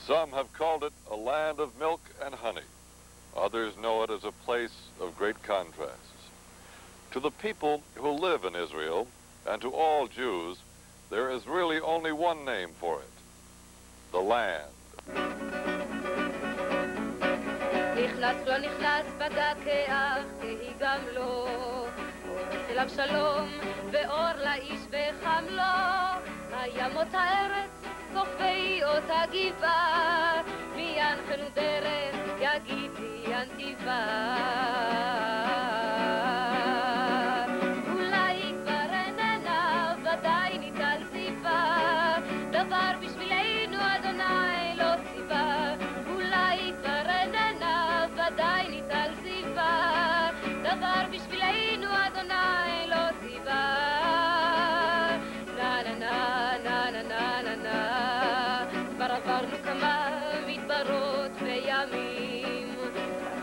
Some have called it a land of milk and honey. Others know it as a place of great contrasts. To the people who live in Israel, and to all Jews, there is really only one name for it: the land. נכנס לא נכנס בדק כאח כי גם לא אורס אליו שלום ואור לאיש וחם לו הימות הארץ כוכבי אותה גבעה מי ינחנו דרך יגיד לי הנתיבה אולי כבר איננה ודאי ניטל סיבה דבר בשבילנו אדוני לא ציווה אולי כבר איננה ודאי ניטל סיבה דבר בשבילנו אדוני לא ציווה נה נה נה נה נה נה נה נה כבר עברנו כמה מדברות וימים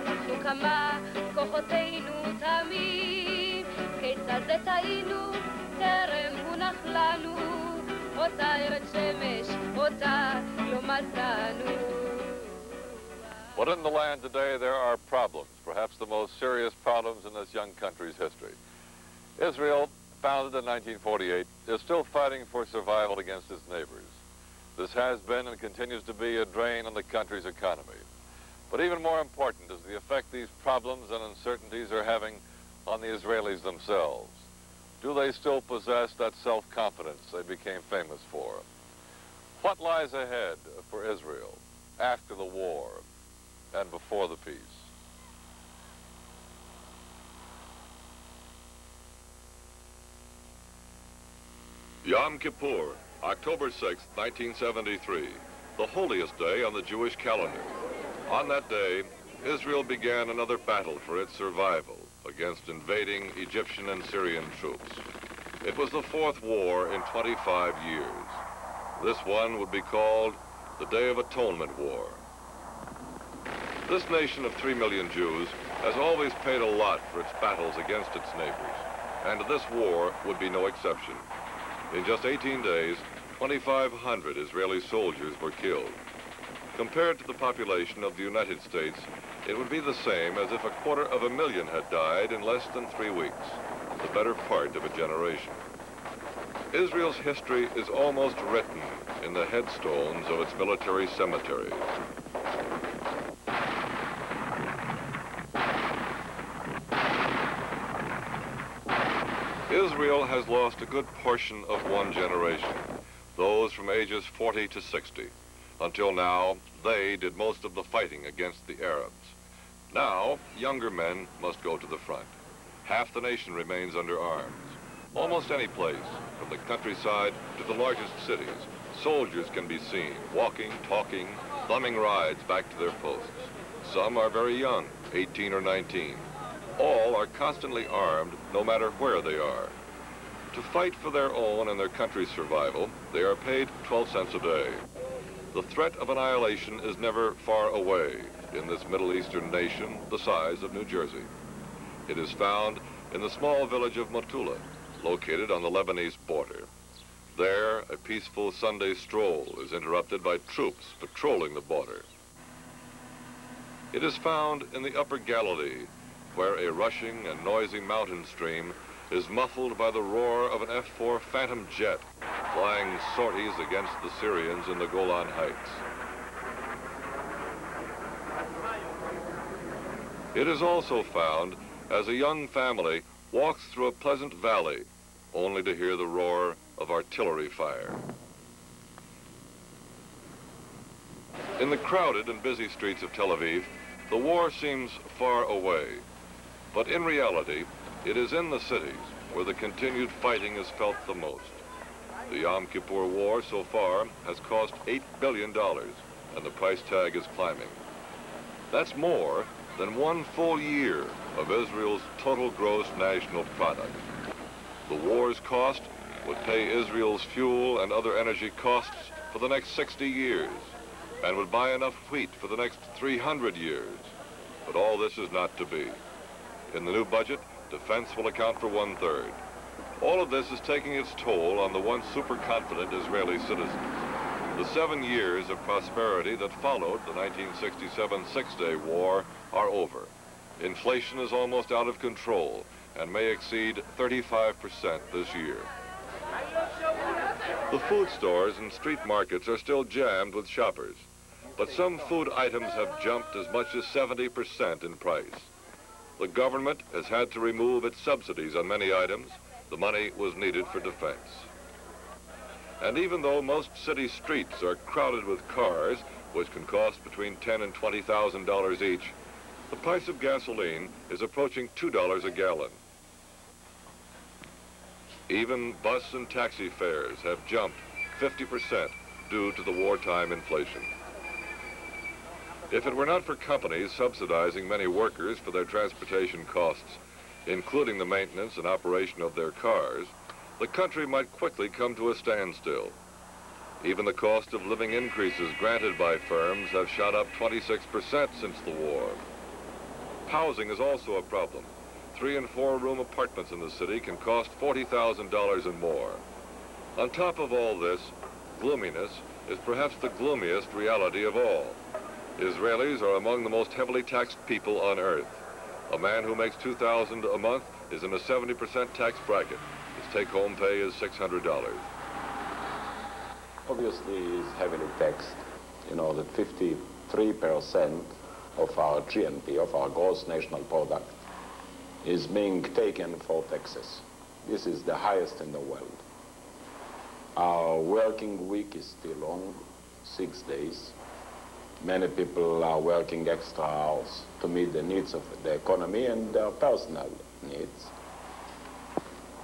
אנחנו כמה כוחותינו תמים כיצד זה טעינו טרם הונח לנו אותה ארץ שמש אותה לא מצאנו. But in the land today, there are problems, perhaps the most serious problems in this young country's history. Israel, founded in 1948, is still fighting for survival against its neighbors. This has been and continues to be a drain on the country's economy. But even more important is the effect these problems and uncertainties are having on the Israelis themselves. Do they still possess that self-confidence they became famous for? What lies ahead for Israel after the war and before the peace? Yom Kippur, October 6, 1973, the holiest day on the Jewish calendar. On that day, Israel began another battle for its survival against invading Egyptian and Syrian troops. It was the fourth war in 25 years. This one would be called the Day of Atonement War. This nation of 3 million Jews has always paid a lot for its battles against its neighbors, and this war would be no exception. In just 18 days, 2,500 Israeli soldiers were killed. Compared to the population of the United States, it would be the same as if 250,000 had died in less than 3 weeks, the better part of a generation. Israel's history is almost written in the headstones of its military cemeteries. Israel has lost a good portion of one generation, those from ages 40 to 60. Until now, they did most of the fighting against the Arabs. Now, younger men must go to the front. Half the nation remains under arms. Almost any place, from the countryside to the largest cities, soldiers can be seen walking, talking, thumbing rides back to their posts. Some are very young, 18 or 19. All are constantly armed, no matter where they are. To fight for their own and their country's survival, they are paid 12 cents a day. The threat of annihilation is never far away in this Middle Eastern nation the size of New Jersey. It is found in the small village of Motula, located on the Lebanese border. There, a peaceful Sunday stroll is interrupted by troops patrolling the border. It is found in the Upper Galilee, where a rushing and noisy mountain stream is muffled by the roar of an F-4 Phantom jet flying sorties against the Syrians in the Golan Heights. It is also found as a young family walks through a pleasant valley, only to hear the roar of artillery fire. In the crowded and busy streets of Tel Aviv, the war seems far away. But in reality, it is in the cities where the continued fighting is felt the most. The Yom Kippur War so far has cost $8 billion, and the price tag is climbing. That's more than 1 full year of Israel's total gross national product. The war's cost would pay Israel's fuel and other energy costs for the next 60 years, and would buy enough wheat for the next 300 years. But all this is not to be. In the new budget, defense will account for 1/3. All of this is taking its toll on the once super-confident Israeli citizens. The 7 years of prosperity that followed the 1967 Six-Day War are over. Inflation is almost out of control and may exceed 35% this year. The food stores and street markets are still jammed with shoppers, but some food items have jumped as much as 70% in price. The government has had to remove its subsidies on many items. The money was needed for defense. And even though most city streets are crowded with cars, which can cost between $10,000 and $20,000 each, the price of gasoline is approaching $2 a gallon. Even bus and taxi fares have jumped 50% due to the wartime inflation. If it were not for companies subsidizing many workers for their transportation costs, including the maintenance and operation of their cars, the country might quickly come to a standstill. Even the cost of living increases granted by firms have shot up 26% since the war. Housing is also a problem. 3- and 4-room apartments in the city can cost $40,000 and more. On top of all this, gloominess is perhaps the gloomiest reality of all. Israelis are among the most heavily taxed people on earth. A man who makes $2,000 a month is in a 70% tax bracket. His take-home pay is $600. Obviously, it's heavily taxed. You know that 53% of our GNP, of our gross national product, is being taken for taxes. This is the highest in the world. Our working week is still long, 6 days. Many people are working extra hours to meet the needs of the economy and their personal needs.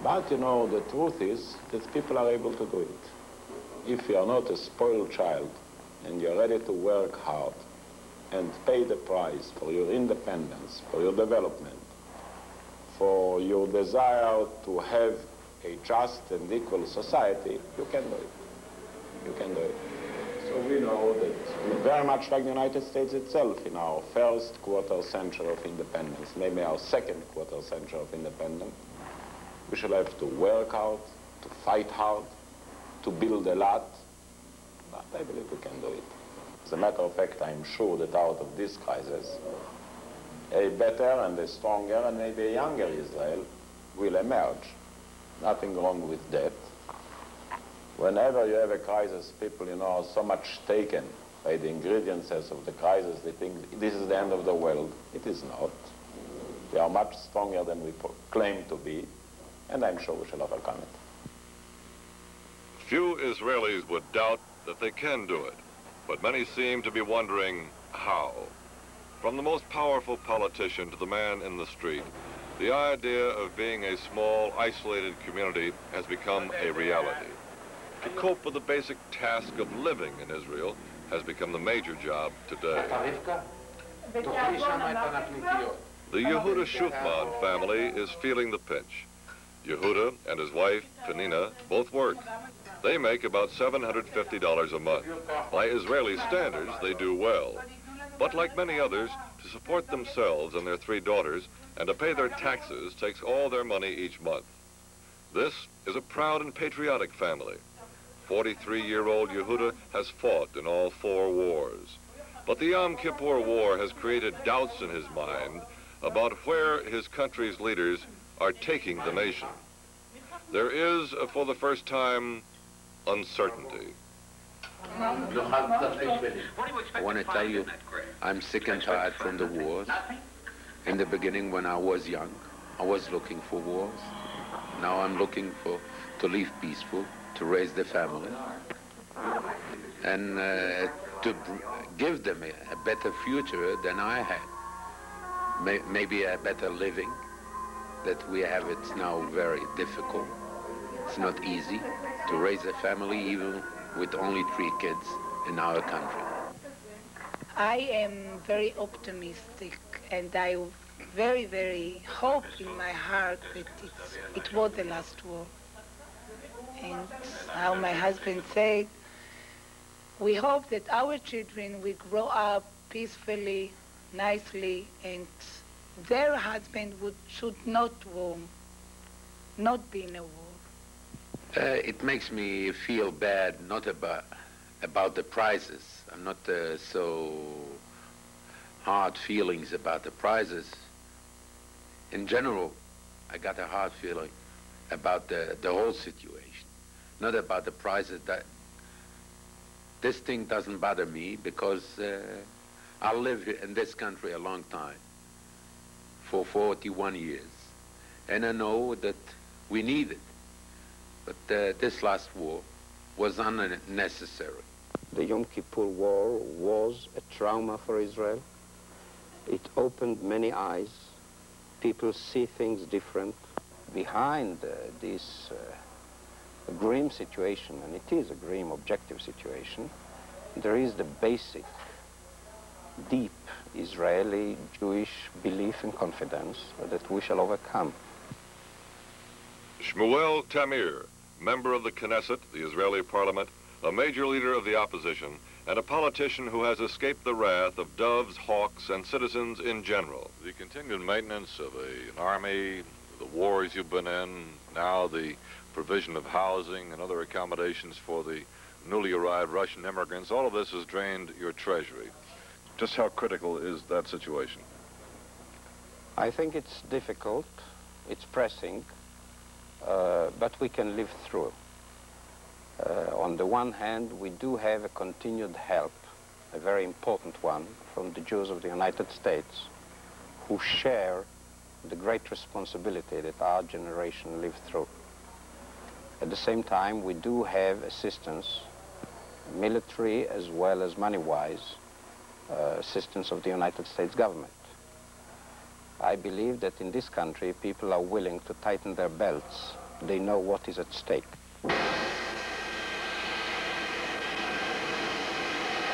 But, you know, the truth is that people are able to do it. If you are not a spoiled child and you're ready to work hard and pay the price for your independence, for your development, for your desire to have a just and equal society, you can do it. You can do it. So we know that very much like the United States itself, in our first quarter century of independence, maybe our second quarter century of independence, we shall have to work hard, to fight hard, to build a lot, but I believe we can do it. As a matter of fact, I'm sure that out of this crisis, a better and a stronger and maybe a younger Israel will emerge. Nothing wrong with that. Whenever you have a crisis, people, you know, are so much taken by the ingredients of the crisis, they think this is the end of the world. It is not. We are much stronger than we claim to be, and I'm sure we shall overcome it. Few Israelis would doubt that they can do it, but many seem to be wondering how. From the most powerful politician to the man in the street, the idea of being a small, isolated community has become a reality. To cope with the basic task of living in Israel has become the major job today. The Yehuda Shufman family is feeling the pinch. Yehuda and his wife, Penina, both work. They make about $750 a month. By Israeli standards, they do well. But like many others, to support themselves and their 3 daughters and to pay their taxes takes all their money each month. This is a proud and patriotic family. 43-year-old Yehuda has fought in all 4 wars. But the Yom Kipper War has created doubts in his mind about where his country's leaders are taking the nation. There is, for the first time, uncertainty. I want to tell you, I'm sick and tired from the wars. In the beginning, when I was young, I was looking for wars. Now I'm looking to live peaceful, to raise the family, and to give them a better future than I had. Maybe a better living. That we have, it's now very difficult. It's not easy to raise a family even with only 3 kids in our country. I am very optimistic, and I very, very hope in my heart that it was the last war. And how my husband said, we hope that our children will grow up peacefully, nicely, and their husband should not be in a war. It makes me feel bad, not about the prizes. I'm not so hard feelings about the prizes. In general, I got a hard feeling about the whole situation, not about the prizes. That this thing doesn't bother me because I live in this country a long time, for 41 years, and I know that we need it. But this last war was unnecessary. The Yom Kippur War was a trauma for Israel. It opened many eyes. People see things different. Behind this grim situation, and it is a grim, objective situation, there is the basic, deep Israeli Jewish belief and confidence that we shall overcome. Shmuel Tamir, member of the Knesset, the Israeli parliament, a major leader of the opposition, and a politician who has escaped the wrath of doves, hawks, and citizens in general. The continued maintenance of an army, the wars you've been in, now the provision of housing and other accommodations for the newly arrived Russian immigrants, all of this has drained your treasury. Just how critical is that situation? I think it's difficult, it's pressing, but we can live through. On the one hand, we do have a continued help, a very important one, from the Jews of the United States, who share the great responsibility that our generation lived through. At the same time, we do have assistance, military as well as money-wise, assistance of the United States government. I believe that in this country, people are willing to tighten their belts. They know what is at stake.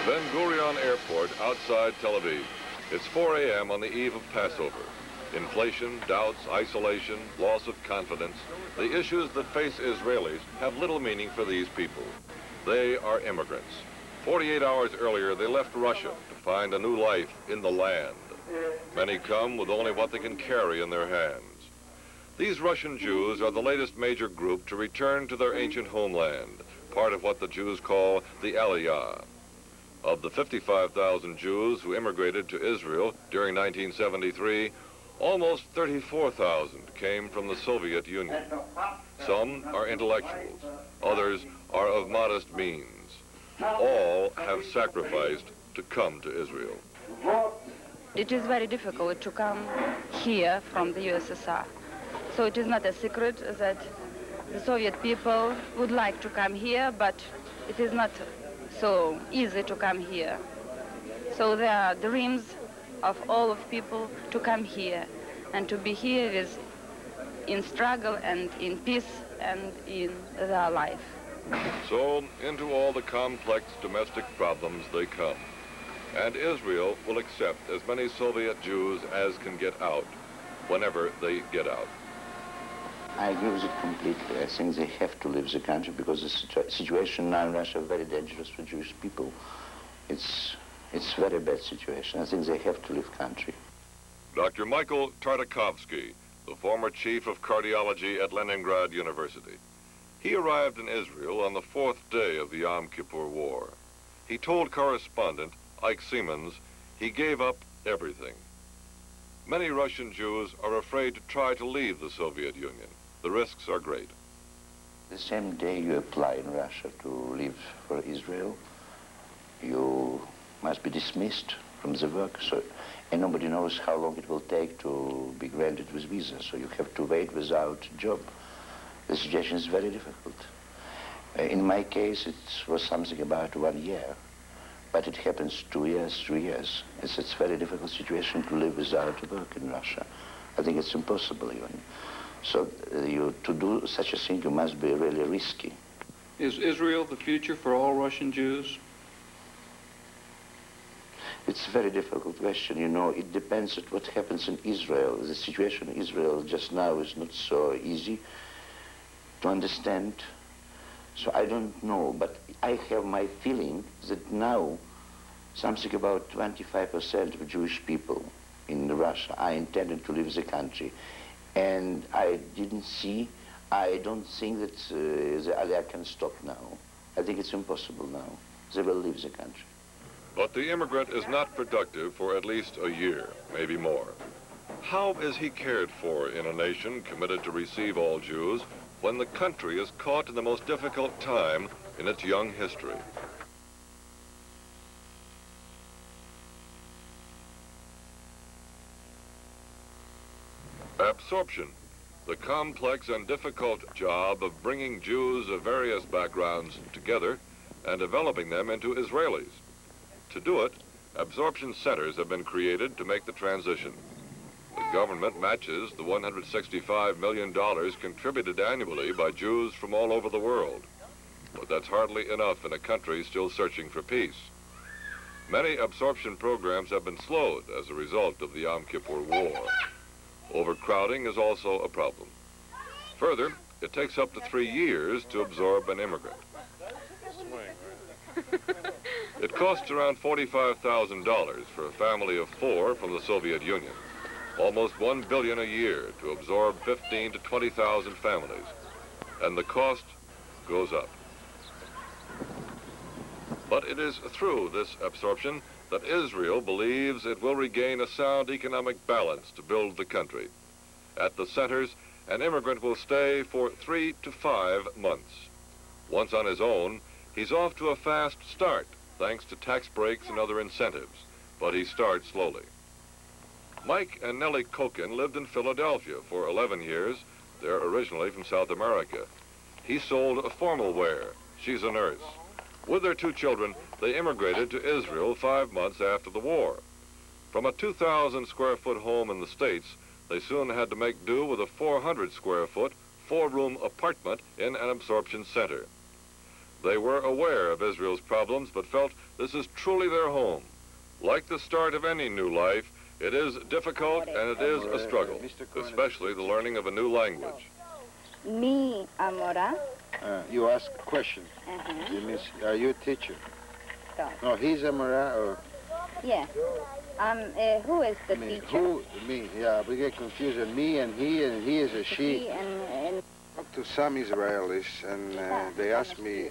Ben Gurion Airport outside Tel Aviv. It's 4 a.m. on the eve of Passover. Inflation, doubts, isolation, loss of confidence, the issues that face Israelis have little meaning for these people. They are immigrants. 48 hours earlier, they left Russia to find a new life in the land. Many come with only what they can carry in their hands. These Russian Jews are the latest major group to return to their ancient homeland, part of what the Jews call the Aliyah. Of the 55,000 Jews who immigrated to Israel during 1973, almost 34,000 came from the Soviet Union. Some are intellectuals, others are of modest means. All have sacrificed to come to Israel. It is very difficult to come here from the USSR. So it is not a secret that the Soviet people would like to come here, but it is not so easy to come here. So there are dreams of all of people to come here and to be here with, in struggle and in peace and in their life. So into all the complex domestic problems they come. And Israel will accept as many Soviet Jews as can get out, whenever they get out. I agree with it completely. I think they have to leave the country because the situation now in Russia is very dangerous for Jewish people. It's a very bad situation. I think they have to leave country. Dr. Michael Tartakovsky, the former chief of cardiology at Leningrad University. He arrived in Israel on the 4th day of the Yom Kippur War. He told correspondent Ike Seamans he gave up everything. Many Russian Jews are afraid to try to leave the Soviet Union. The risks are great. The same day you apply in Russia to leave for Israel, you must be dismissed from the work. And nobody knows how long it will take to be granted with visa. So you have to wait without a job. The situation is very difficult. In my case, it was something about 1 year. But it happens 2 years, 3 years. It's a very difficult situation to live without work in Russia. I think it's impossible even. So to do such a thing, you must be really risky. Is Israel the future for all Russian Jews? It's a very difficult question. You know, it depends on what happens in Israel. The situation in Israel just now is not so easy to understand. So I don't know, but I have my feeling that now something about 25% of Jewish people in Russia are intending to leave the country. And I don't think that the Aliyah can stop now. I think it's impossible now. they will leave the country. But the immigrant is not productive for at least a year, maybe more. How is he cared for in a nation committed to receive all Jews when the country is caught in the most difficult time in its young history? Absorption, the complex and difficult job of bringing Jews of various backgrounds together and developing them into Israelis. To do it, absorption centers have been created to make the transition. The government matches the $165 million contributed annually by Jews from all over the world. But that's hardly enough in a country still searching for peace. Many absorption programs have been slowed as a result of the Yom Kipper War. Overcrowding is also a problem. Further, it takes up to 3 years to absorb an immigrant. It costs around $45,000 for a family of 4 from the Soviet Union. Almost $1 billion a year to absorb 15,000 to 20,000 families. And the cost goes up. But it is through this absorption that Israel believes it will regain a sound economic balance to build the country. At the centers, an immigrant will stay for 3 to 5 months. Once on his own, he's off to a fast start, thanks to tax breaks and other incentives, but he starts slowly. Mike and Nellie Kokin lived in Philadelphia for 11 years. They're originally from South America. He sold formal wear. She's a nurse. With their 2 children, they immigrated to Israel 5 months after the war. From a 2,000 square foot home in the States, they soon had to make do with a 400 square foot, 4-room apartment in an absorption center. They were aware of Israel's problems, but felt this is truly their home. Like the start of any new life, it is difficult and it is a struggle, especially the learning of a new language. Mi amora. You ask a question. You mean, are you a teacher? No, he's a Mora or? Yeah. Who is the teacher? Who? Me. Yeah, we get confused. Me and he is a she. And Talked to some Israelis, and they asked me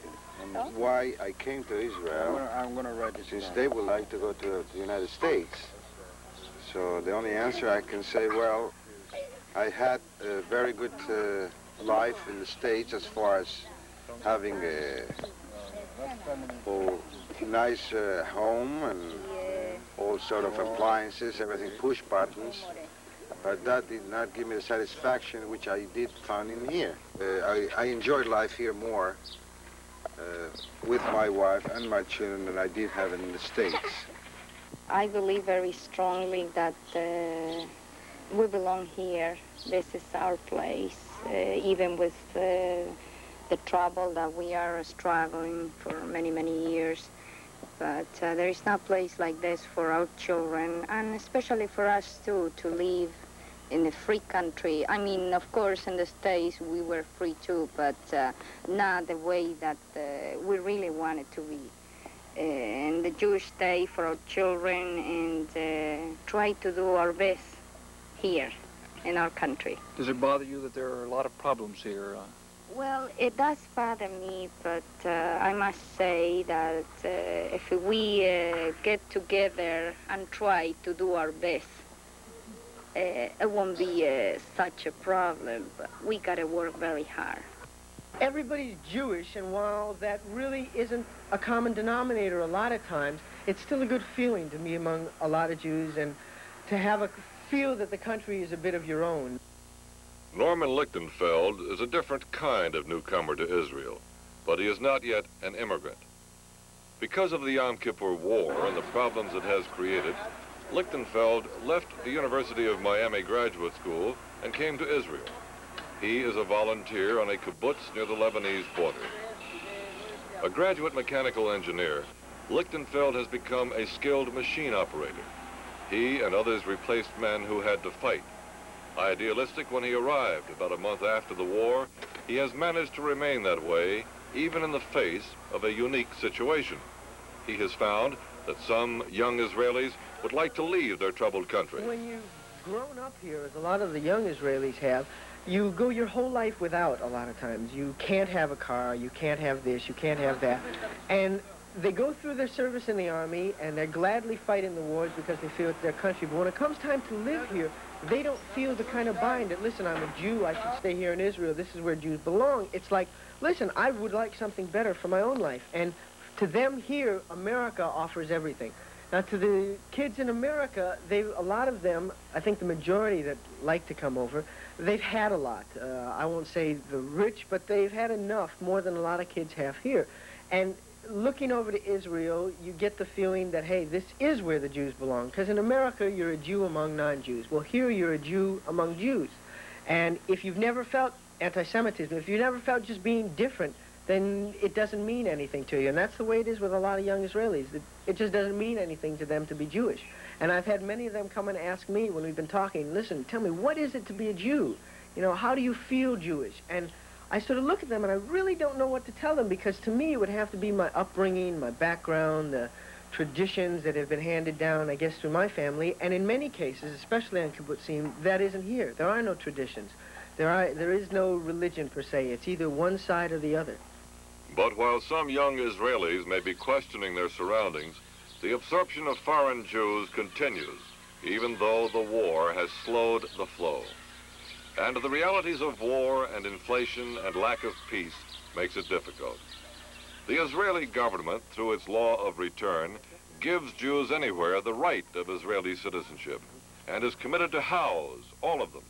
why I came to Israel. I'm going to write it since they would like to go to the United States. So the only answer I can say, well, I had a very good life in the States as far as having a nice home and all sort of appliances, everything push buttons. But that did not give me the satisfaction which I did find in here. I enjoyed life here more with my wife and my children than I did have it in the States. I believe very strongly that we belong here. This is our place, even with the trouble that we are struggling for many, many years. But there is no place like this for our children, and especially for us too, to live in a free country. I mean, of course, in the States we were free too, but not the way that we really wanted to be. And the Jewish day for our children, and try to do our best here in our country. Does it bother you that there are a lot of problems here? Well, it does bother me, but I must say that if we get together and try to do our best, it won't be such a problem, but we got to work very hard. Everybody's Jewish, and while that really isn't a common denominator a lot of times, it's still a good feeling to be among a lot of Jews and to have a feel that the country is a bit of your own. Norman Lichtenfeld is a different kind of newcomer to Israel, but he is not yet an immigrant. Because of the Yom Kipper War and the problems it has created, Lichtenfeld left the University of Miami Graduate School and came to Israel. He is a volunteer on a kibbutz near the Lebanese border. A graduate mechanical engineer, Lichtenfeld has become a skilled machine operator. He and others replaced men who had to fight. Idealistic when he arrived about a month after the war, he has managed to remain that way even in the face of a unique situation. He has found that some young Israelis would like to leave their troubled country. When you've grown up here, as a lot of the young Israelis have, you go your whole life without a lot of times. You can't have a car, you can't have this, you can't have that. And they go through their service in the army, and they gladly fight in the wars because they feel it's their country. But when it comes time to live here, they don't feel the kind of bind that, listen, I'm a Jew, I should stay here in Israel, this is where Jews belong. It's like, listen, I would like something better for my own life. And to them here, America offers everything. Now, to the kids in America, a lot of them, I think the majority that like to come over, they've had a lot. I won't say the rich, but they've had enough, more than a lot of kids have here. And looking over to Israel, you get the feeling that, hey, this is where the Jews belong. Because in America, you're a Jew among non-Jews. Well, here you're a Jew among Jews. And if you've never felt anti-Semitism, if you never felt just being different, then it doesn't mean anything to you. And that's the way it is with a lot of young Israelis. It just doesn't mean anything to them to be Jewish. And I've had many of them come and ask me when we've been talking, listen, tell me, what is it to be a Jew? You know, how do you feel Jewish? And I sort of look at them and I really don't know what to tell them, because to me it would have to be my upbringing, my background, the traditions that have been handed down, I guess, through my family. And in many cases, especially on kibbutzim, that isn't here. There are no traditions. There is no religion per se. It's either one side or the other. But while some young Israelis may be questioning their surroundings, the absorption of foreign Jews continues, even though the war has slowed the flow. And the realities of war and inflation and lack of peace makes it difficult. The Israeli government, through its law of return, gives Jews anywhere the right of Israeli citizenship and is committed to house all of them.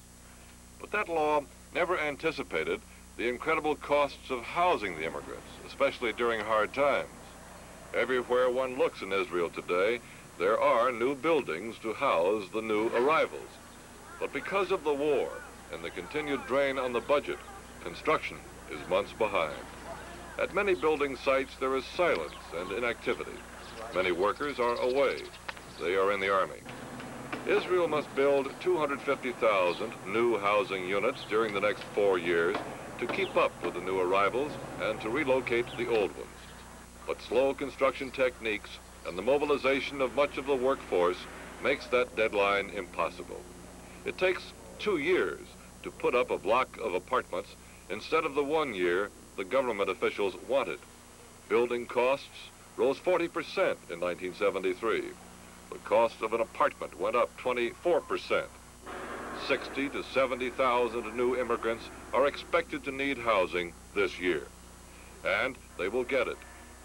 But that law never anticipated the incredible costs of housing the immigrants, especially during hard times. Everywhere one looks in Israel today, there are new buildings to house the new arrivals. But because of the war and the continued drain on the budget, construction is months behind. At many building sites, there is silence and inactivity. Many workers are away. They are in the army. Israel must build 250,000 new housing units during the next 4 years to keep up with the new arrivals and to relocate the old ones. But slow construction techniques and the mobilization of much of the workforce makes that deadline impossible. It takes 2 years to put up a block of apartments instead of the 1 year the government officials wanted. Building costs rose 40% in 1973. The cost of an apartment went up 24%. 60 to 70,000 new immigrants are expected to need housing this year. And they will get it,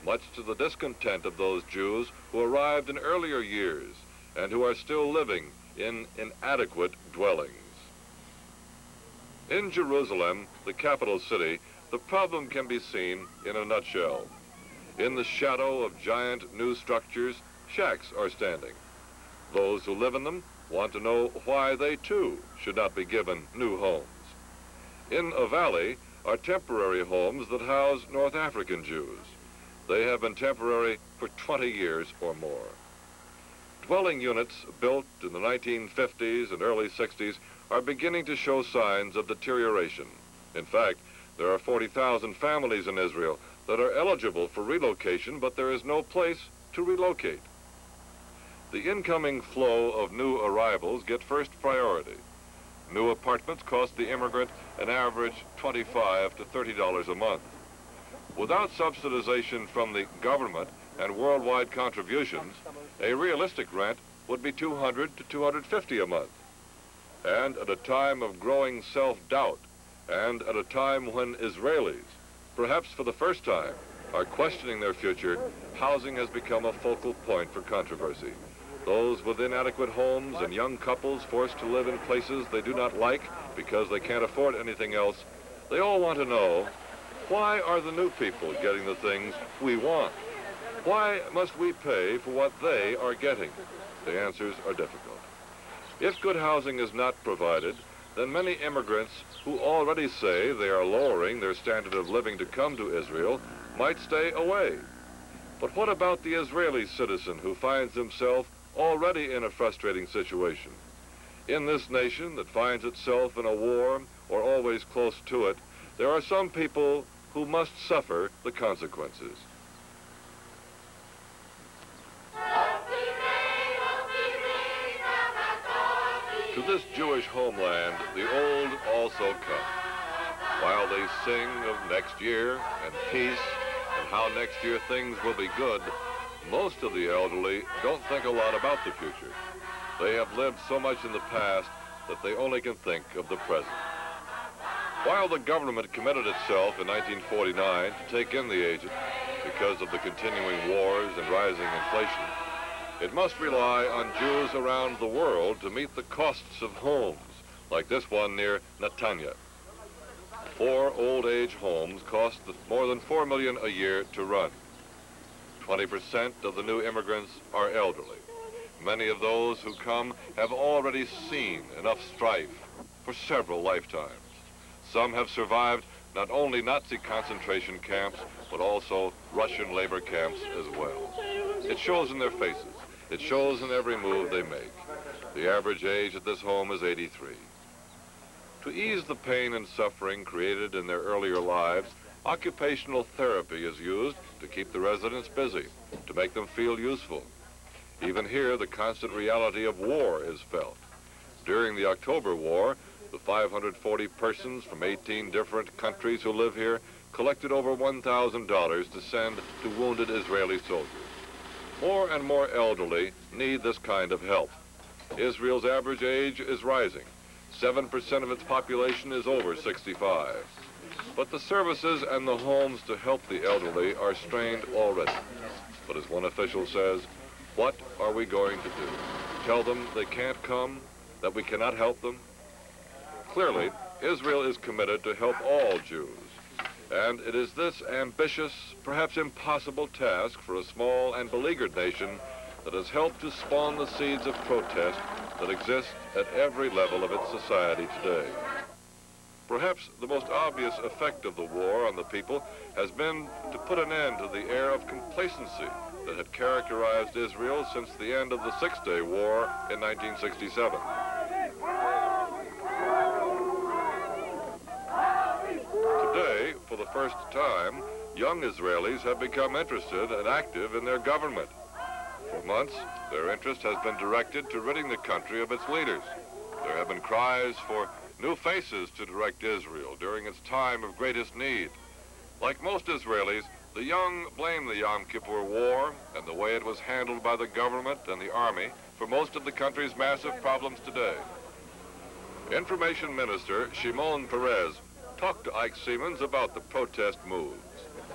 much to the discontent of those Jews who arrived in earlier years and who are still living in inadequate dwellings. In Jerusalem, the capital city, the problem can be seen in a nutshell. In the shadow of giant new structures, shacks are standing. Those who live in them want to know why they too should not be given new homes. In a valley are temporary homes that house North African Jews. They have been temporary for 20 years or more. Dwelling units built in the 1950s and early 60s are beginning to show signs of deterioration. In fact, there are 40,000 families in Israel that are eligible for relocation, but there is no place to relocate. The incoming flow of new arrivals get first priority. New apartments cost the immigrant an average $25 to $30 a month. Without subsidization from the government and worldwide contributions, a realistic rent would be $200 to $250 a month. And at a time of growing self-doubt, and at a time when Israelis, perhaps for the first time, are questioning their future, housing has become a focal point for controversy. Those with inadequate homes and young couples forced to live in places they do not like because they can't afford anything else, they all want to know, why are the new people getting the things we want? Why must we pay for what they are getting? The answers are difficult. If good housing is not provided, then many immigrants who already say they are lowering their standard of living to come to Israel might stay away. But what about the Israeli citizen who finds himself already in a frustrating situation? In this nation that finds itself in a war or always close to it, there are some people who must suffer the consequences. To this Jewish homeland, the old also come. While they sing of next year and peace and how next year things will be good, most of the elderly don't think a lot about the future. They have lived so much in the past that they only can think of the present. While the government committed itself in 1949 to take in the aged because of the continuing wars and rising inflation, it must rely on Jews around the world to meet the costs of homes, like this one near Netanya. 4 old-age homes cost more than $4 million a year to run. 20% of the new immigrants are elderly. Many of those who come have already seen enough strife for several lifetimes. Some have survived not only Nazi concentration camps, but also Russian labor camps as well. It shows in their faces. It shows in every move they make. The average age at this home is 83. To ease the pain and suffering created in their earlier lives, occupational therapy is used to keep the residents busy, to make them feel useful. Even here, the constant reality of war is felt. During the October War, the 540 persons from 18 different countries who live here collected over $1,000 to send to wounded Israeli soldiers. More and more elderly need this kind of help. Israel's average age is rising. 7% of its population is over 65. But the services and the homes to help the elderly are strained already. But as one official says, what are we going to do? Tell them they can't come? That we cannot help them? Clearly, Israel is committed to help all Jews. And it is this ambitious, perhaps impossible task for a small and beleaguered nation that has helped to spawn the seeds of protest that exist at every level of its society today. Perhaps the most obvious effect of the war on the people has been to put an end to the air of complacency that had characterized Israel since the end of the Six-Day War in 1967. Today, for the first time, young Israelis have become interested and active in their government. For months, their interest has been directed to ridding the country of its leaders. There have been cries for new faces to direct Israel during its time of greatest need. Like most Israelis, the young blame the Yom Kipper War and the way it was handled by the government and the army for most of the country's massive problems today. Information Minister Shimon Peres talked to Ike Seamans about the protest moves.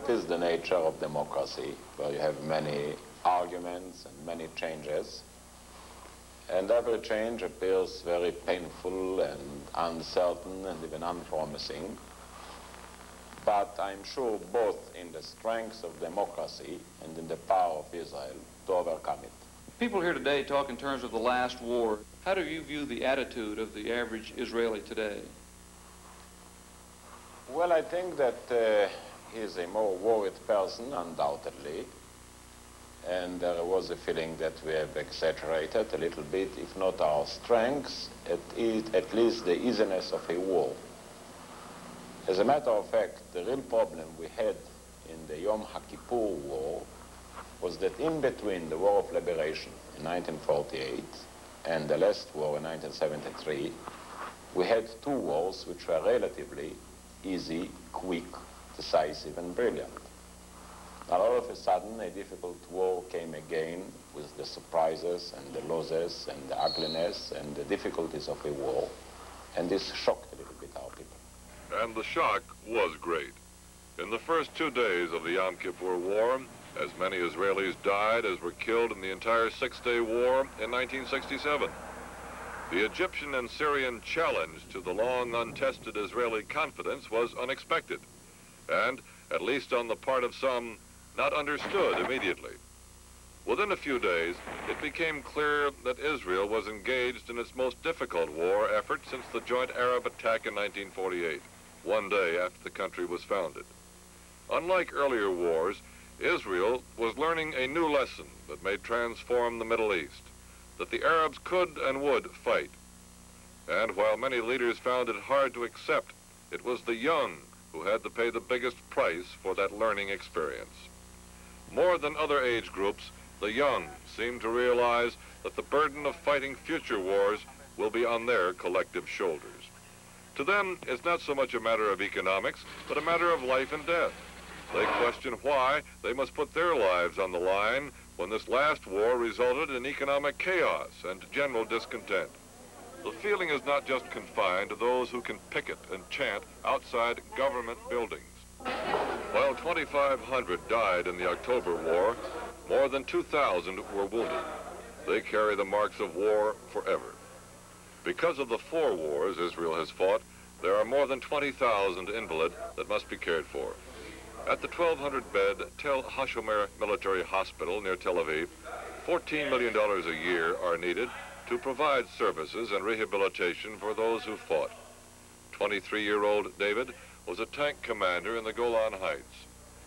It is the nature of democracy, where you have many arguments and many changes. And every change appears very painful and uncertain and even unpromising. But I'm sure both in the strength of democracy and in the power of Israel to overcome it. People here today talk in terms of the last war. How do you view the attitude of the average Israeli today? Well, I think that he's a more worried person, undoubtedly. And there was a feeling that we have exaggerated a little bit, if not our strengths, at least the easiness of a war. As a matter of fact, the real problem we had in the Yom Kipper War was that in between the War of Liberation in 1948 and the last war in 1973, we had 2 wars which were relatively easy, quick, decisive, and brilliant. Now, all of a sudden, a difficult war came again with the surprises and the losses and the ugliness and the difficulties of a war, and this shocked a little bit our people. And the shock was great. In the first 2 days of the Yom Kippur War, as many Israelis died as were killed in the entire Six-Day War in 1967. The Egyptian and Syrian challenge to the long untested Israeli confidence was unexpected, and, at least on the part of some, not understood immediately. Within a few days, it became clear that Israel was engaged in its most difficult war effort since the joint Arab attack in 1948, 1 day after the country was founded. Unlike earlier wars, Israel was learning a new lesson that may transform the Middle East, that the Arabs could and would fight. And while many leaders found it hard to accept, it was the young who had to pay the biggest price for that learning experience. More than other age groups, the young seem to realize that the burden of fighting future wars will be on their collective shoulders. To them, it's not so much a matter of economics, but a matter of life and death. They question why they must put their lives on the line when this last war resulted in economic chaos and general discontent. The feeling is not just confined to those who can picket and chant outside government buildings. While 2,500 died in the October War, more than 2,000 were wounded. They carry the marks of war forever. Because of the 4 wars Israel has fought, there are more than 20,000 invalid that must be cared for. At the 1,200-bed Tel Hashomer Military Hospital near Tel Aviv, $14 million a year are needed to provide services and rehabilitation for those who fought. 23-year-old David was a tank commander in the Golan Heights.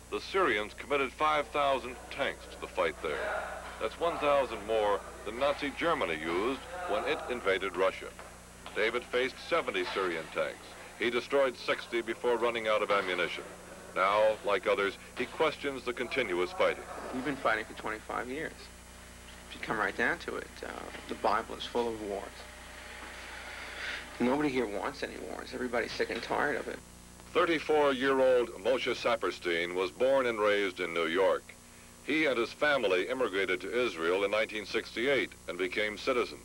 The Syrians committed 5,000 tanks to the fight there. That's 1,000 more than Nazi Germany used when it invaded Russia. David faced 70 Syrian tanks. He destroyed 60 before running out of ammunition. Now, like others, he questions the continuous fighting. We've been fighting for 25 years. If you come right down to it, the Bible is full of wars. Nobody here wants any wars. Everybody's sick and tired of it. 34-year-old Moshe Saperstein was born and raised in New York. He and his family immigrated to Israel in 1968 and became citizens.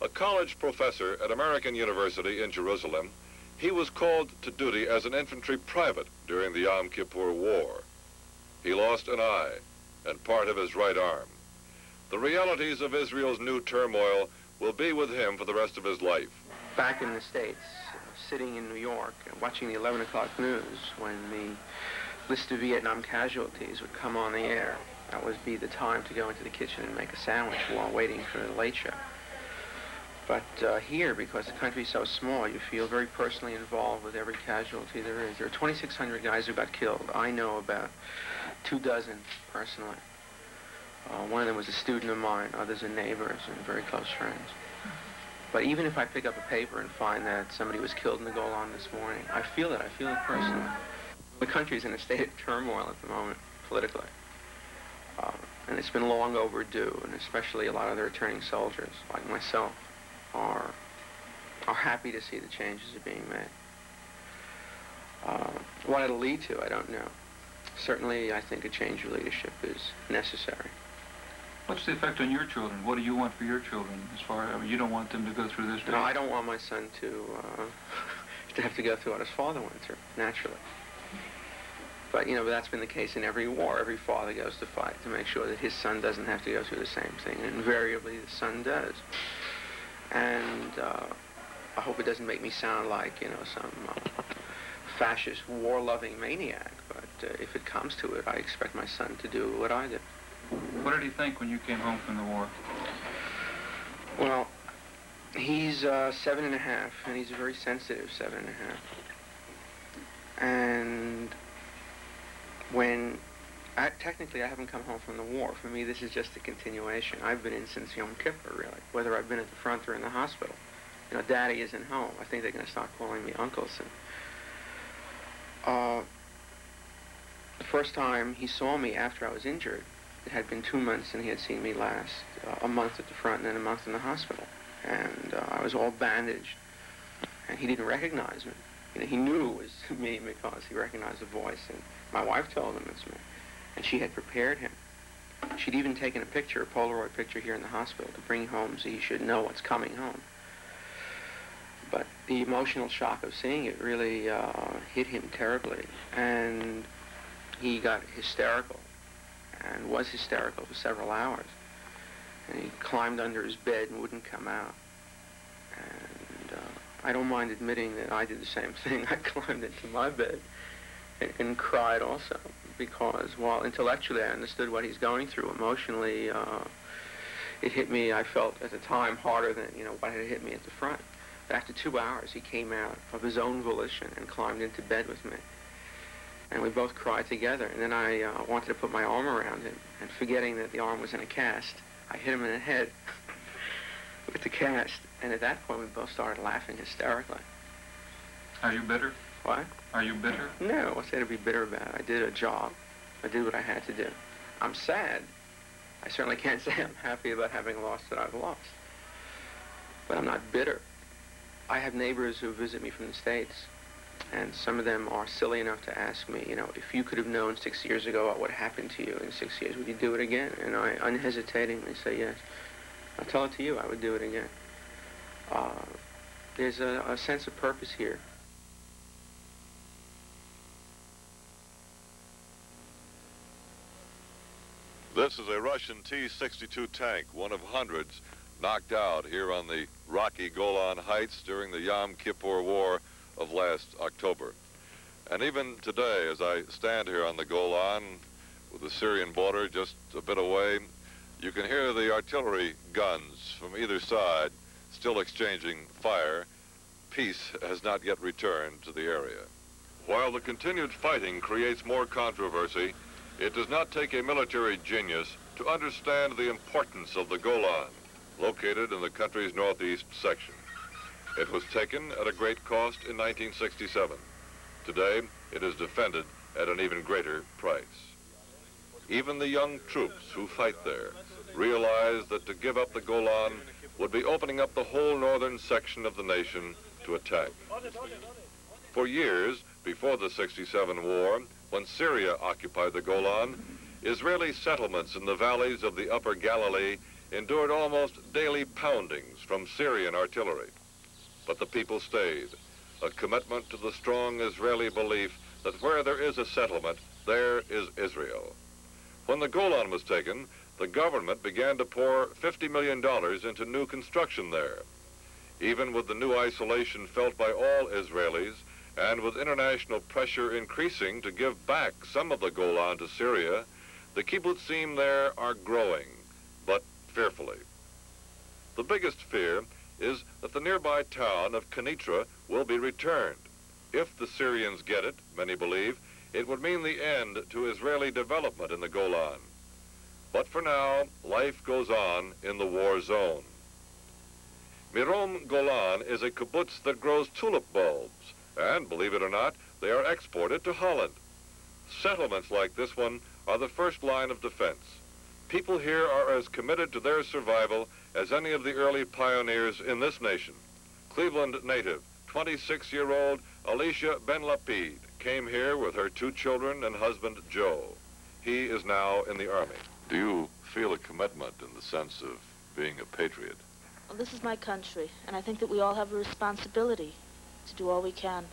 A college professor at American University in Jerusalem, he was called to duty as an infantry private during the Yom Kippur War. He lost an eye and part of his right arm. The realities of Israel's new turmoil will be with him for the rest of his life. Back in the States, sitting in New York, watching the 11 o'clock news, when the list of Vietnam casualties would come on the air, that would be the time to go into the kitchen and make a sandwich while waiting for the late show. But here, because the country's so small, you feel very personally involved with every casualty there is. There are 2,600 guys who got killed. I know about 24 personally. One of them was a student of mine, others are neighbors and very close friends. But even if I pick up a paper and find that somebody was killed in the Golan this morning, I feel it personally. The country's in a state of turmoil at the moment, politically. And it's been long overdue, and especially a lot of the returning soldiers, like myself, are happy to see the changes are being made. What it'll lead to, I don't know. Certainly, I think a change of leadership is necessary. What's the effect on your children? What do you want for your children? As far as, I mean, you don't want them to go through this. No, I don't want my son to have to go through what his father went through, naturally. But, you know, that's been the case in every war. Every father goes to fight to make sure that his son doesn't have to go through the same thing. And invariably, the son does. And I hope it doesn't make me sound like, you know, some fascist, war-loving maniac. But if it comes to it, I expect my son to do what I did. What did he think when you came home from the war? Well, he's 7.5, and he's a very sensitive 7.5. And when, technically I haven't come home from the war. For me, this is just a continuation. I've been in since Yom Kippur, really, whether I've been at the front or in the hospital. You know, Daddy isn't home. I think they're going to start calling me Uncle soon. The first time he saw me after I was injured, it had been 2 months, and he had seen me last a month at the front and then a month in the hospital. And I was all bandaged, and he didn't recognize me. You know, he knew it was me because he recognized the voice, and my wife told him it's me. And she had prepared him. She'd even taken a picture, a Polaroid picture here in the hospital to bring home so he should know what's coming home. But the emotional shock of seeing it really hit him terribly, and he got hysterical. And was hysterical for several hours. And he climbed under his bed and wouldn't come out. And I don't mind admitting that I did the same thing. I climbed into my bed and cried also, because while intellectually I understood what he's going through, emotionally it hit me, I felt at the time, harder than, you know, what had hit me at the front. But after 2 hours, he came out of his own volition and climbed into bed with me. And we both cried together. And then I wanted to put my arm around him. And forgetting that the arm was in a cast, I hit him in the head with the cast. And at that point, we both started laughing hysterically. Are you bitter? What? Are you bitter? No, what's there to be bitter about? I did a job. I did what I had to do. I'm sad. I certainly can't say I'm happy about having lost what I've lost. But I'm not bitter. I have neighbors who visit me from the States And some of them are silly enough to ask me, you know, if you could have known 6 years ago what would happen to you in 6 years, would you do it again? And I unhesitatingly say yes. I'll tell it to you, I would do it again. There's a sense of purpose here. This is a Russian T-62 tank, one of hundreds knocked out here on the rocky Golan Heights during the Yom Kipper War of last October. And even today, as I stand here on the Golan with the Syrian border just a bit away, you can hear the artillery guns from either side still exchanging fire. Peace has not yet returned to the area. While the continued fighting creates more controversy, it does not take a military genius to understand the importance of the Golan, located in the country's northeast section. It was taken at a great cost in 1967. Today, it is defended at an even greater price. Even the young troops who fight there realize that to give up the Golan would be opening up the whole northern section of the nation to attack. For years before the '67 war, when Syria occupied the Golan, Israeli settlements in the valleys of the upper Galilee endured almost daily poundings from Syrian artillery. But the people stayed, a commitment to the strong Israeli belief that where there is a settlement, there is Israel. When the Golan was taken, the government began to pour $50 million into new construction there. Even with the new isolation felt by all Israelis, and with international pressure increasing to give back some of the Golan to Syria, the kibbutzim there are growing, but fearfully. The biggest fear is that the nearby town of Kenitra will be returned. If the Syrians get it, many believe, it would mean the end to Israeli development in the Golan. But for now, life goes on in the war zone. Mirom Golan is a kibbutz that grows tulip bulbs, and believe it or not, they are exported to Holland. Settlements like this one are the first line of defense. People here are as committed to their survival as any of the early pioneers in this nation. Cleveland native, 26-year-old Alicia Ben Lapid came here with her 2 children and husband Joe. He is now in the Army. Do you feel a commitment in the sense of being a patriot? Well, this is my country, and I think that we all have a responsibility to do all we can.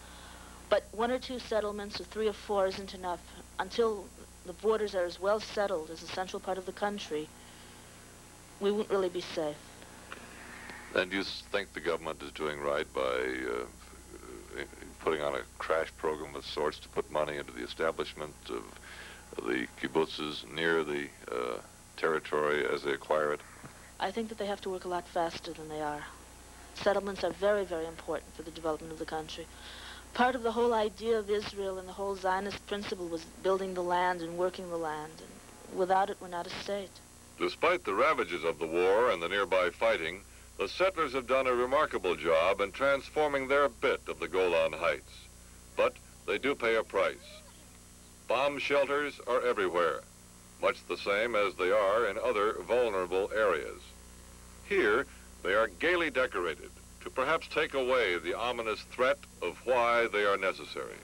But 1 or 2 settlements or 3 or 4 isn't enough. Until the borders are as well settled as the central part of the country, we won't really be safe. And do you think the government is doing right by putting on a crash program of sorts to put money into the establishment of the kibbutzes near the territory as they acquire it? I think that they have to work a lot faster than they are. Settlements are very, very important for the development of the country. Part of the whole idea of Israel and the whole Zionist principle was building the land and working the land. And without it, we're not a state. Despite the ravages of the war and the nearby fighting, the settlers have done a remarkable job in transforming their bit of the Golan Heights. But they do pay a price. Bomb shelters are everywhere, much the same as they are in other vulnerable areas. Here, they are gaily decorated to perhaps take away the ominous threat of why they are necessary.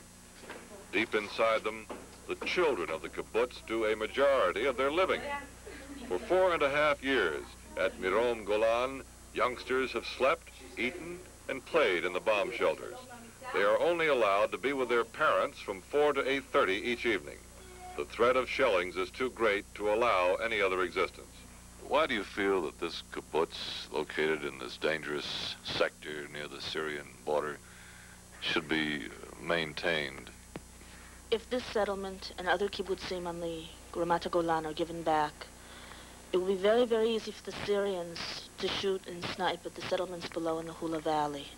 Deep inside them, the children of the kibbutz do a majority of their living. For 4.5 years at Mirom Golan, youngsters have slept, eaten, and played in the bomb shelters. They are only allowed to be with their parents from 4 to 8:30 each evening. The threat of shellings is too great to allow any other existence. Why do you feel that this kibbutz, located in this dangerous sector near the Syrian border, should be maintained? If this settlement and other kibbutzim on the Ramat Golan are given back, it will be very, very easy for the Syrians to shoot and snipe at the settlements below in the Hula Valley.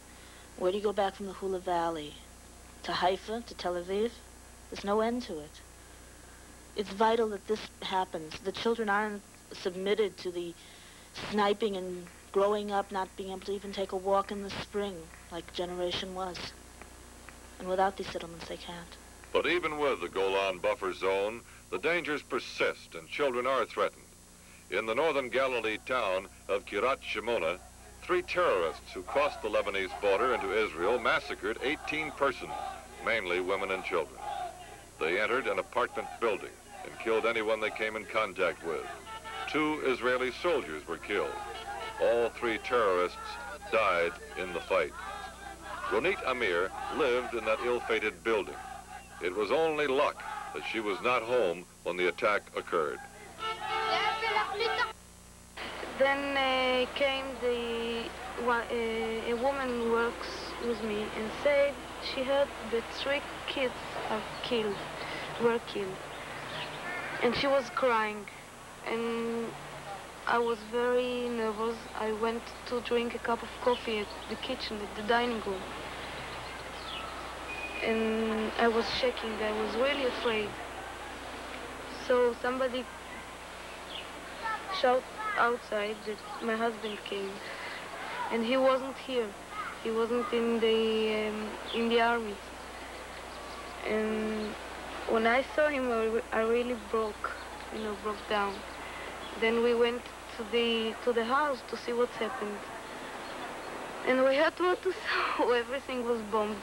Where do you go back from the Hula Valley? To Haifa? To Tel Aviv? There's no end to it. It's vital that this happens. The children aren't submitted to the sniping and growing up not being able to even take a walk in the spring like generation was. And without these settlements, they can't. But even with the Golan buffer zone, the dangers persist and children are threatened. In the northern Galilee town of Kiryat Shimona, 3 terrorists who crossed the Lebanese border into Israel massacred 18 persons, mainly women and children. They entered an apartment building and killed anyone they came in contact with. 2 Israeli soldiers were killed. All 3 terrorists died in the fight. Ronit Amir lived in that ill-fated building. It was only luck that she was not home when the attack occurred. Then came a woman who works with me and said she heard that 3 kids were killed. And she was crying. And I was very nervous. I went to drink a cup of coffee at the kitchen, at the dining room. And I was shaking. I was really afraid. So somebody shouted outside that my husband came. And he wasn't here. He wasn't in the army. And when I saw him, I really broke down. Then we went to the house to see what's happened. And we had what to saw. Everything was bombed.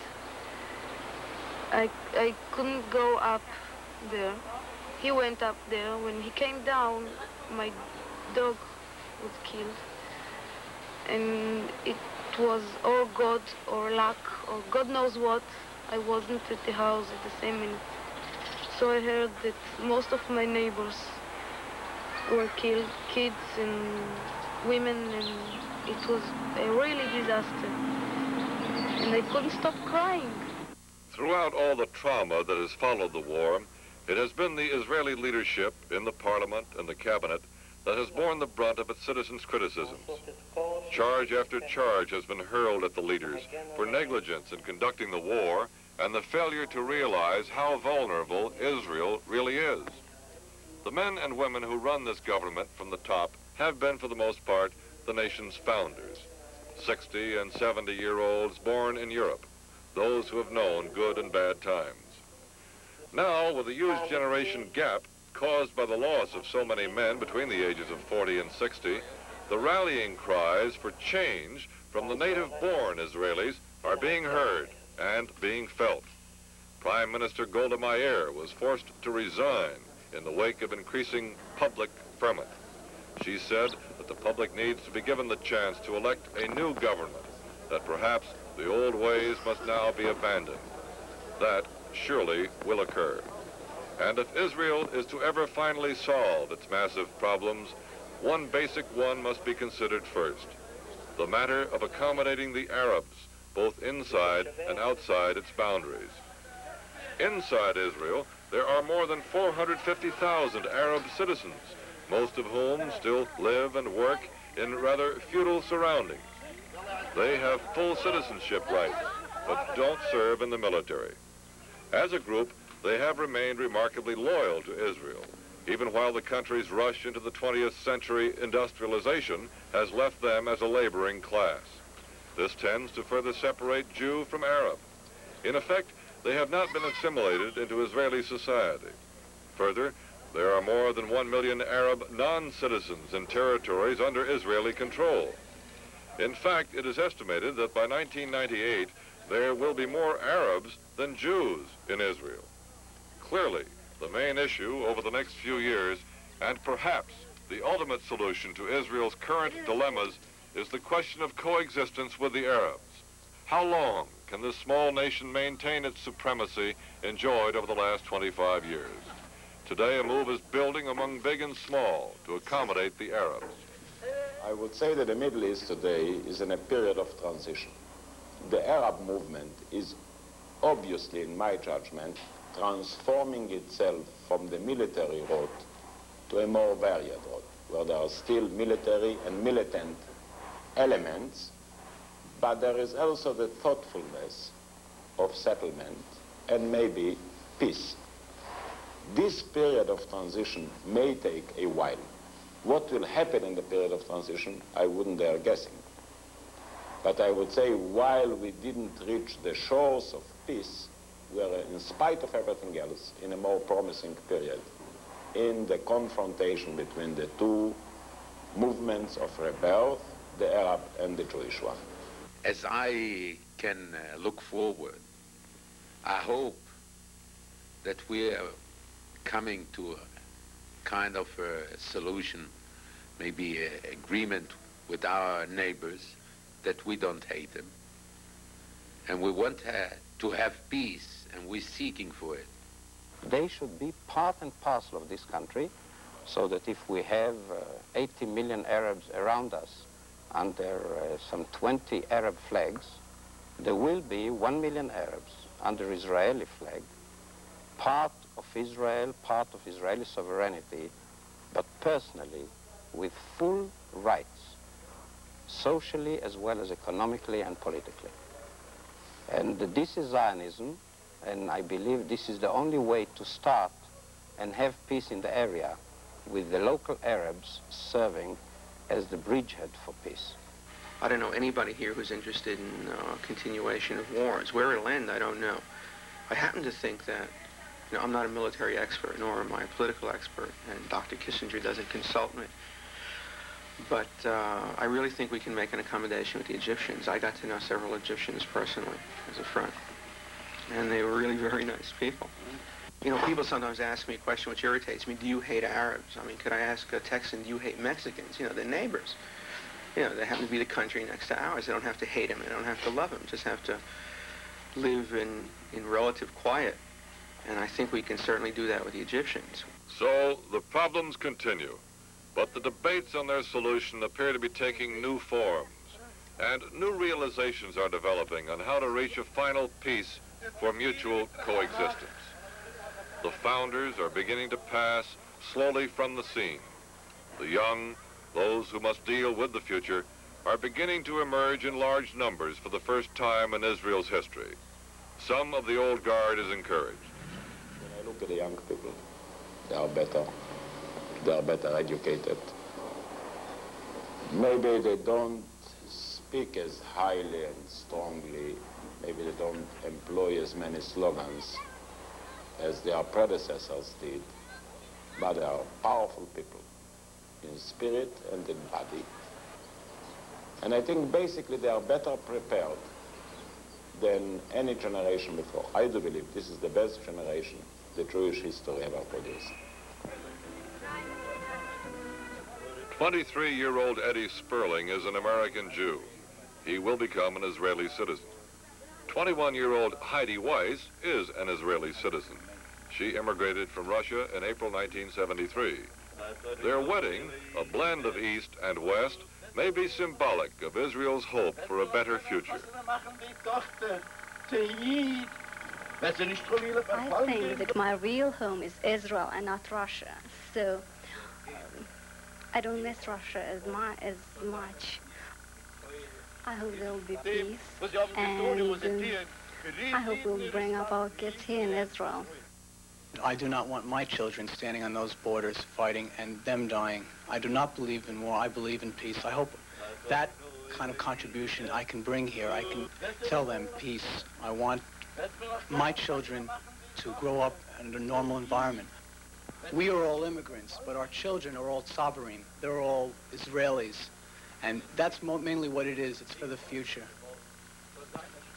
I couldn't go up there. He went up there. When he came down, my dog was killed. And it was or God or luck or God knows what. I wasn't at the house at the same minute. So I heard that most of my neighbors were killed, kids and women, and it was a really disaster. And I couldn't stop crying. Throughout all the trauma that has followed the war, it has been the Israeli leadership in the parliament and the cabinet that has borne the brunt of its citizens' criticisms. Charge after charge has been hurled at the leaders for negligence in conducting the war and the failure to realize how vulnerable Israel really is. The men and women who run this government from the top have been, for the most part, the nation's founders, 60 and 70-year-olds born in Europe, those who have known good and bad times. Now, with a huge generation gap caused by the loss of so many men between the ages of 40 and 60, the rallying cries for change from the native-born Israelis are being heard and being felt. Prime Minister Golda Meir was forced to resign in the wake of increasing public ferment. She said that the public needs to be given the chance to elect a new government, that perhaps the old ways must now be abandoned. That surely will occur. And if Israel is to ever finally solve its massive problems, one basic one must be considered first: the matter of accommodating the Arabs, both inside and outside its boundaries. Inside Israel, there are more than 450,000 Arab citizens, most of whom still live and work in rather feudal surroundings. They have full citizenship rights, but don't serve in the military. As a group, they have remained remarkably loyal to Israel, even while the country's rush into the 20th century industrialization has left them as a laboring class. This tends to further separate Jew from Arab. In effect, they have not been assimilated into Israeli society. Further, there are more than 1 million Arab non-citizens in territories under Israeli control. In fact, it is estimated that by 1998, there will be more Arabs than Jews in Israel. Clearly, the main issue over the next few years, and perhaps the ultimate solution to Israel's current dilemmas, is the question of coexistence with the Arabs. How long can this small nation maintain its supremacy enjoyed over the last 25 years? Today, a move is building among big and small to accommodate the Arabs. I would say that the Middle East today is in a period of transition. The Arab movement is obviously, in my judgment, transforming itself from the military road to a more varied road, where there are still military and militant elements, but there is also the thoughtfulness of settlement and maybe peace. This period of transition may take a while. What will happen in the period of transition, I wouldn't dare guessing. But I would say while we didn't reach the shores of peace, we are, in spite of everything else, in a more promising period in the confrontation between the two movements of rebirth, the Arab and the Jewish one. As I can look forward I hope that we are coming to a kind of a solution, maybe an agreement with our neighbors that we don't hate them. And we want to have peace, and we're seeking for it. They should be part and parcel of this country, so that if we have 80 million Arabs around us under some 20 Arab flags, there will be 1 million Arabs under Israeli flag, part of Israel, part of Israeli sovereignty, but personally with full rights, socially as well as economically and politically. And this is Zionism, and I believe this is the only way to start and have peace in the area, with the local Arabs serving as the bridgehead for peace. I don't know anybody here who's interested in continuation of wars. Where it'll end, I don't know. I happen to think that, you know, I'm not a military expert, nor am I a political expert, and Dr. Kissinger doesn't consult me. But I really think we can make an accommodation with the Egyptians. I got to know several Egyptians personally as a friend, and they were really very nice people. You know, people sometimes ask me a question which irritates me: do you hate Arabs? I mean, could I ask a Texan, do you hate Mexicans? You know, they're neighbors. You know, they happen to be the country next to ours. They don't have to hate them. They don't have to love them. Just have to live in relative quiet. And I think we can certainly do that with the Egyptians. So the problems continue, but the debates on their solution appear to be taking new forms, and new realizations are developing on how to reach a final peace for mutual coexistence. The founders are beginning to pass slowly from the scene. The young, those who must deal with the future, are beginning to emerge in large numbers for the first time in Israel's history. Some of the old guard is encouraged. When I look at the young people, they are better educated. Maybe they don't speak as highly and strongly, maybe they don't employ as many slogans as their predecessors did, but they are powerful people in spirit and in body. And I think basically they are better prepared than any generation before. I do believe this is the best generation the Jewish history ever produced. 23-year-old Eddie Sperling is an American Jew. He will become an Israeli citizen. 21-year-old Heidi Weiss is an Israeli citizen. She immigrated from Russia in April 1973. Their wedding, a blend of East and West, may be symbolic of Israel's hope for a better future. I think that my real home is Israel and not Russia, so I don't miss Russia as much. I hope there will be peace, and I hope we'll bring up our kids here in Israel. I do not want my children standing on those borders fighting and them dying. I do not believe in war. I believe in peace. I hope that kind of contribution I can bring here. I can tell them peace. I want my children to grow up in a normal environment. We are all immigrants, but our children are all sovereign. They're all Israelis. And that's mainly what it is. It's for the future.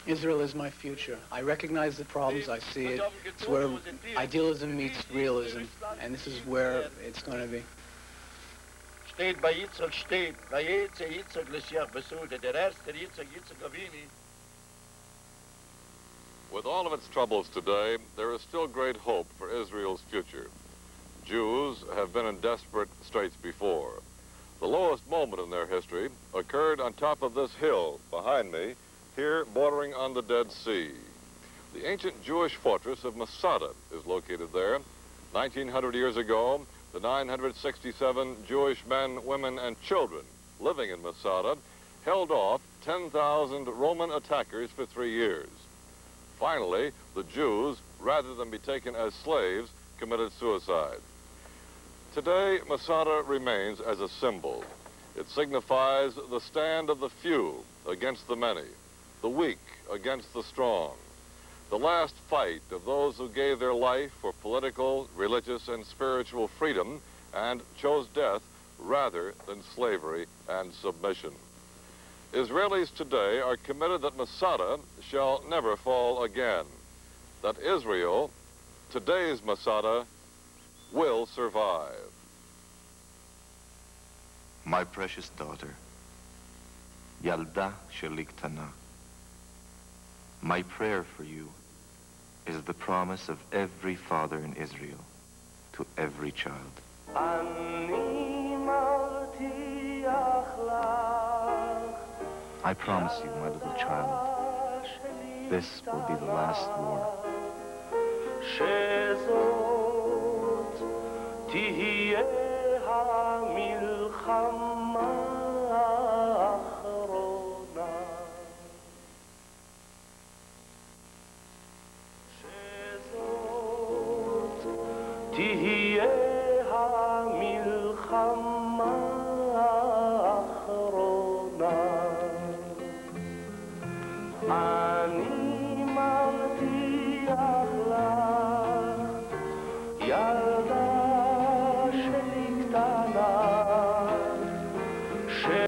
Israel is my future. I recognize the problems. I see it. It's where idealism meets realism, and this is where it's going to be. With all of its troubles today, there is still great hope for Israel's future. Jews have been in desperate straits before. The lowest moment in their history occurred on top of this hill behind me, here bordering on the Dead Sea. The ancient Jewish fortress of Masada is located there. 1900 years ago, the 967 Jewish men, women, and children living in Masada held off 10,000 Roman attackers for 3 years. Finally, the Jews, rather than be taken as slaves, committed suicide. Today, Masada remains as a symbol. It signifies the stand of the few against the many, the weak against the strong, the last fight of those who gave their life for political, religious, and spiritual freedom and chose death rather than slavery and submission. Israelis today are committed that Masada shall never fall again. that Israel, today's Masada, will survive. My precious daughter, Yalda Sheli Ktana, my prayer for you is the promise of every father in Israel to every child. I promise you, my little child, this will be the last war. תהיה